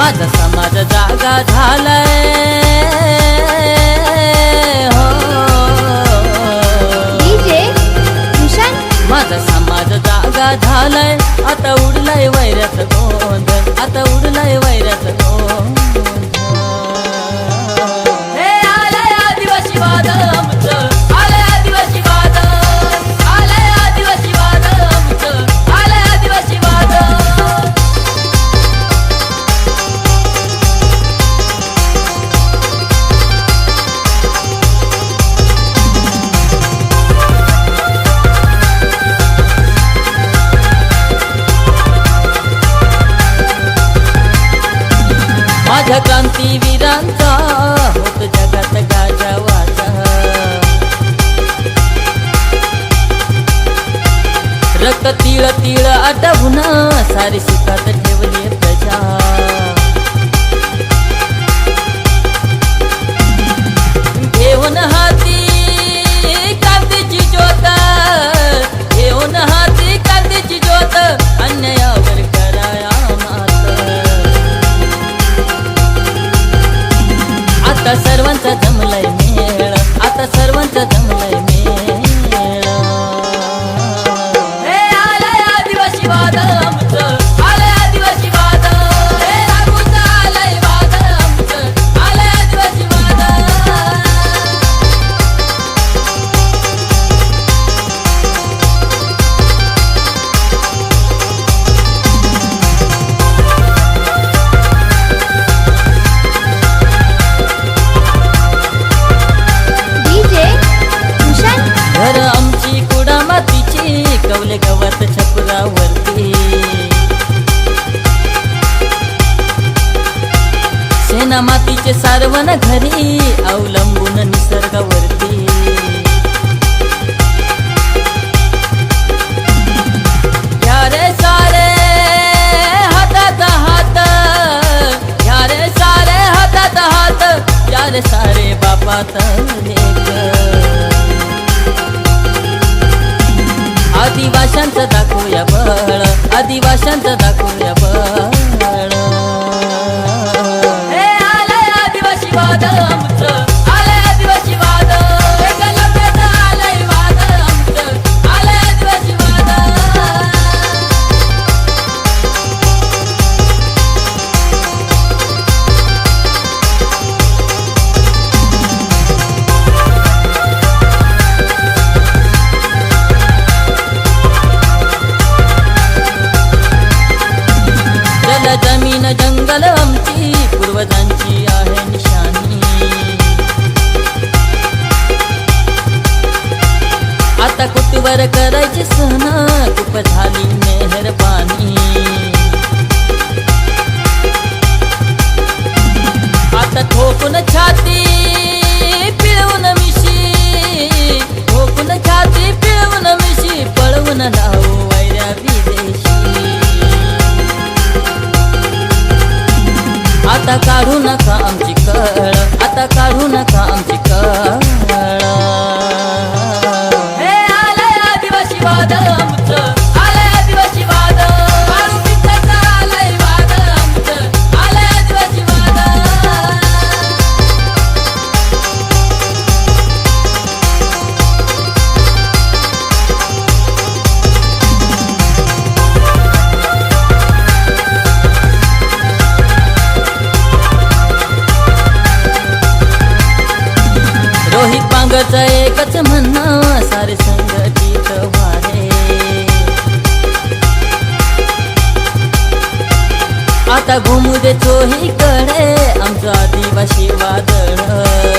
माझा समाज जागा झालाय हो डीजे भूषण माझा समाज जागा झालाय आता उडलाय वैऱ्याचं गोंधळ आता उडलाय वैऱ्याचं गोंधळ हे आलंय आदिवासी वादळ आमचं आलंय आदिवासी वादळ आलंय आदिवासी वादळ आमचं आलंय आदिवासी वादळ माझ्या क्रांतीवीरांचा होत जगात गाजावाचा रक्त तिळ तिळ आटवून सारी सुखात ठेवली प्रजा घेऊन हाती क्रांतीची ज्योत घेऊन हाती क्रांतीची ज्योत अन्यायावर कराया आता सर्वांचा जमलाय मेळ आता सर्वांचा जमलाय मेळ हे आलंय आदिवासी वादळ आमचं आलंय आदिवासी वादळ हे राघूचं आलंय वादळ आमचं आलंय आदिवासी वादळ घर आमची कुडा मातीची कवले गवत छपरावरती सेना मातीचे सारवण घरी अवलंबून निसर्गावरती यारे सारे हातात हात यारे सारे हातात हात यारे सारे बापात लेक आदिवाशांचं दाखवूया बळ आदिवाशांचं दाखवूया बळ हे आलंय आदिवासी वादळ आमचं आलंय आदिवासी वादळ एकलव्याचं आलंय वादळ आमचं आलंय आदिवासी वादळ जमीन जंगल आमची पूर्वजांची आहे निशाणी आता कुटवर करायची सहन खूप झाली मेहरबानी आता ठोकून छाती पिळवून मिशी ठोकून छाती पिळवून मिशी पळवून लावू वैऱ्या विदेशी आता काढू नका आमची कळ आता काढू नका आमची कळ हे आलंय आदिवासी वादळ आमचं आलंय आदिवासी वादळ काढू पिकाचं आलंय वादळ आमचं आलंय आदिवासी वादळ रोहित पांगचं एकच म्हणणं सारे संघटित व्हारे आता घुमू दे चोहीकडे आमचं आदिवासी वादळ